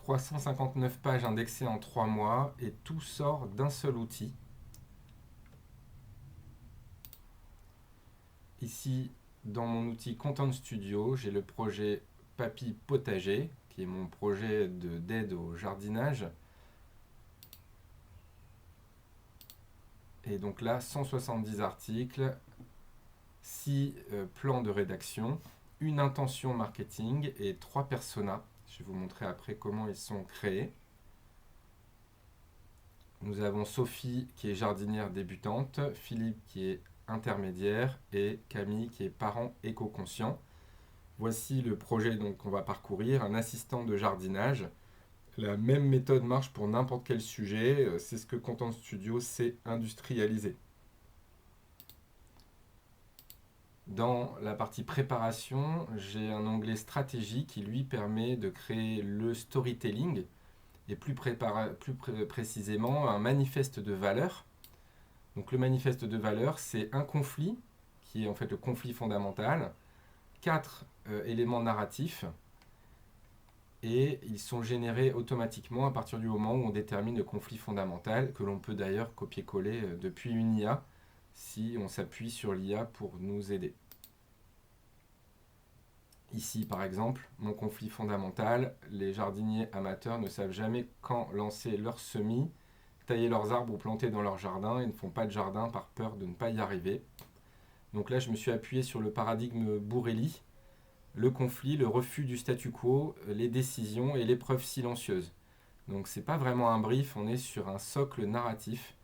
359 pages indexées en 3 mois et tout sort d'un seul outil. Ici, dans mon outil Content Studio, j'ai le projet Papy Potager, qui est mon projet d'aide au jardinage. Et donc là, 170 articles, 6 plans de rédaction, une intention marketing et 3 personas. Je vais vous montrer après comment ils sont créés. Nous avons Sophie qui est jardinière débutante, Philippe qui est intermédiaire et Camille qui est parent éco-conscient. Voici le projet qu'on va parcourir, un assistant de jardinage. La même méthode marche pour n'importe quel sujet, c'est ce que Content Studio sait industrialiser. Dans la partie préparation, j'ai un onglet stratégie qui lui permet de créer le storytelling et plus précisément un manifeste de valeur. Donc le manifeste de valeur, c'est un conflit, qui est en fait le conflit fondamental, 4 éléments narratifs, et ils sont générés automatiquement à partir du moment où on détermine le conflit fondamental, que l'on peut d'ailleurs copier-coller depuis une IA, si on s'appuie sur l'IA pour nous aider. Ici, par exemple, mon conflit fondamental, les jardiniers amateurs ne savent jamais quand lancer leurs semis, tailler leurs arbres ou planter dans leur jardin et ne font pas de jardin par peur de ne pas y arriver. Donc là, je me suis appuyé sur le paradigme Bourrelli, le conflit, le refus du statu quo, les décisions et l'épreuve silencieuse. Donc c'est pas vraiment un brief, on est sur un socle narratif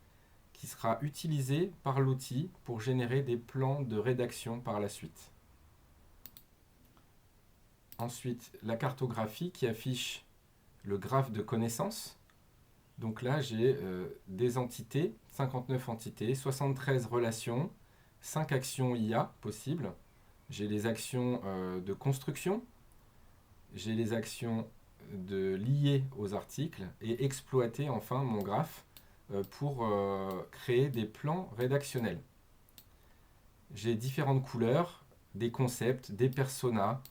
qui sera utilisé par l'outil pour générer des plans de rédaction par la suite. Ensuite, la cartographie qui affiche le graphe de connaissances. Donc là, j'ai des entités, 59 entités, 73 relations, 5 actions IA possibles. J'ai les actions de construction, j'ai les actions liées aux articles et exploiter enfin mon graphe pour créer des plans rédactionnels. J'ai différentes couleurs, des concepts, des personas,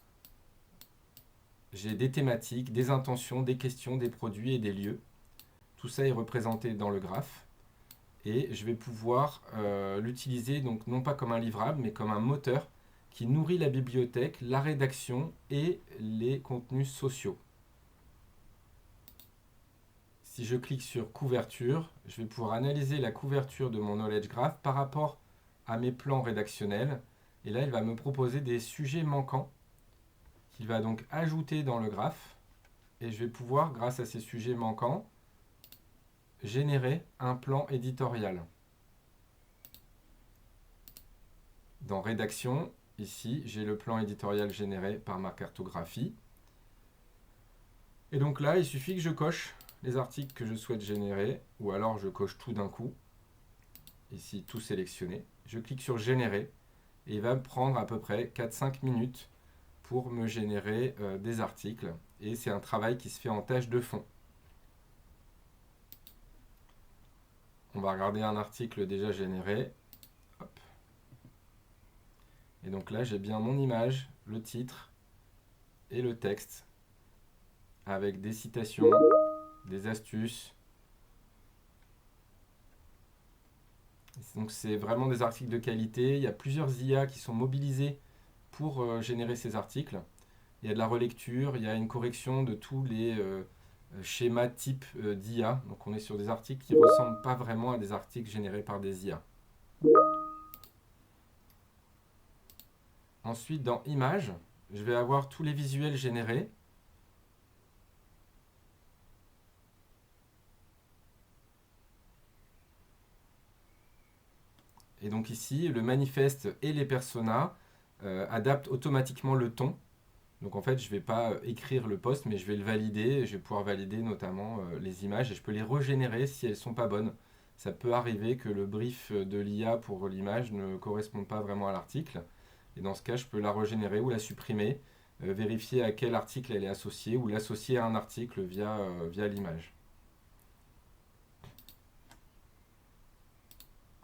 j'ai des thématiques, des intentions, des questions, des produits et des lieux. Tout ça est représenté dans le graphe et je vais pouvoir l'utiliser donc non pas comme un livrable mais comme un moteur qui nourrit la bibliothèque, la rédaction et les contenus sociaux. Si je clique sur couverture, je vais pouvoir analyser la couverture de mon Knowledge Graph par rapport à mes plans rédactionnels. Et là, il va me proposer des sujets manquants qu'il va donc ajouter dans le graphe. Et je vais pouvoir, grâce à ces sujets manquants, générer un plan éditorial. Dans rédaction, ici, j'ai le plan éditorial généré par ma cartographie. Et donc là, il suffit que je coche les articles que je souhaite générer, ou alors je coche tout d'un coup. Ici, tout sélectionné. Je clique sur générer, et il va me prendre à peu près 4-5 minutes pour me générer des articles. Et c'est un travail qui se fait en tâche de fond. On va regarder un article déjà généré. Hop. Et donc là, j'ai bien mon image, le titre et le texte, avec des citations, des astuces. Donc c'est vraiment des articles de qualité. Il y a plusieurs IA qui sont mobilisés pour générer ces articles. Il y a de la relecture, il y a une correction de tous les schémas type d'IA. Donc on est sur des articles qui ne ressemblent pas vraiment à des articles générés par des IA. Ensuite, dans Images, je vais avoir tous les visuels générés. Et donc ici, le manifeste et les personas adaptent automatiquement le ton. Donc en fait, je ne vais pas écrire le post, mais je vais le valider. Je vais pouvoir valider notamment les images et je peux les régénérer si elles ne sont pas bonnes. Ça peut arriver que le brief de l'IA pour l'image ne corresponde pas vraiment à l'article. Et dans ce cas, je peux la régénérer ou la supprimer, vérifier à quel article elle est associée ou l'associer à un article via l'image.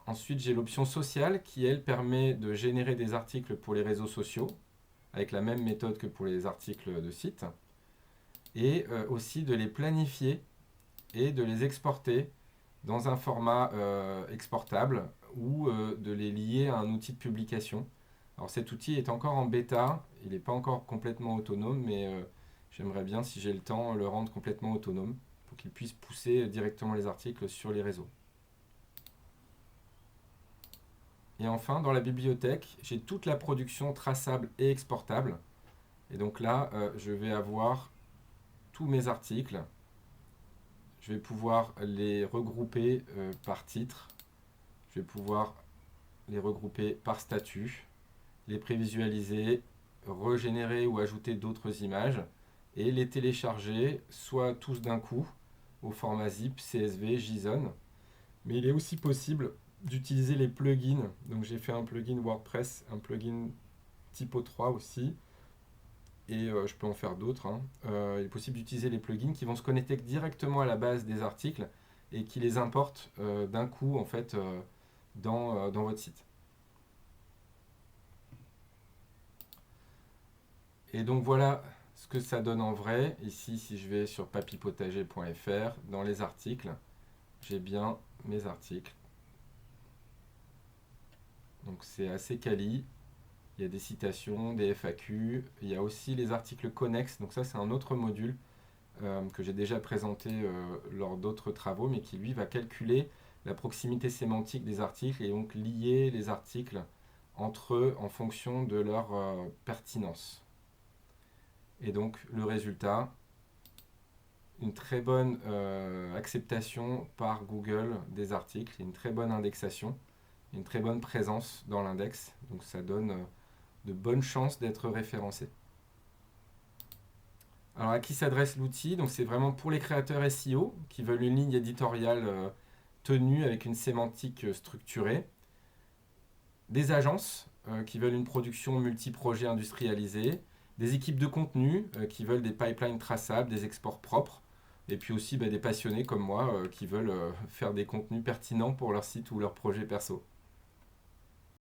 Ensuite, j'ai l'option sociale qui, elle, permet de générer des articles pour les réseaux sociaux avec la même méthode que pour les articles de site. et aussi de les planifier et de les exporter dans un format exportable ou de les lier à un outil de publication. Alors cet outil est encore en bêta, il n'est pas encore complètement autonome, mais j'aimerais bien, si j'ai le temps, le rendre complètement autonome pour qu'il puisse pousser directement les articles sur les réseaux. Et enfin, dans la bibliothèque, j'ai toute la production traçable et exportable. Et donc là, je vais avoir tous mes articles. Je vais pouvoir les regrouper par titre. Je vais pouvoir les regrouper par statut, les prévisualiser, régénérer ou ajouter d'autres images et les télécharger soit tous d'un coup au format zip, CSV, JSON. Mais il est aussi possible d'utiliser les plugins. Donc j'ai fait un plugin WordPress, un plugin Typo3 aussi, et je peux en faire d'autres. Il est possible d'utiliser les plugins qui vont se connecter directement à la base des articles et qui les importent d'un coup en fait dans votre site. Et donc voilà ce que ça donne en vrai. Ici, si je vais sur papypotager.fr, dans les articles, j'ai bien mes articles. Donc c'est assez quali. Il y a des citations, des FAQ. Il y a aussi les articles connexes. Donc ça, c'est un autre module que j'ai déjà présenté lors d'autres travaux, mais qui lui va calculer la proximité sémantique des articles et donc lier les articles entre eux en fonction de leur pertinence. Et donc le résultat, une très bonne acceptation par Google des articles, une très bonne indexation, une très bonne présence dans l'index. Donc ça donne de bonnes chances d'être référencé. Alors à qui s'adresse l'outil? Donc c'est vraiment pour les créateurs SEO qui veulent une ligne éditoriale tenue avec une sémantique structurée, des agences qui veulent une production multi-projets industrialisée, des équipes de contenu qui veulent des pipelines traçables, des exports propres, et puis aussi des passionnés comme moi qui veulent faire des contenus pertinents pour leur site ou leur projet perso.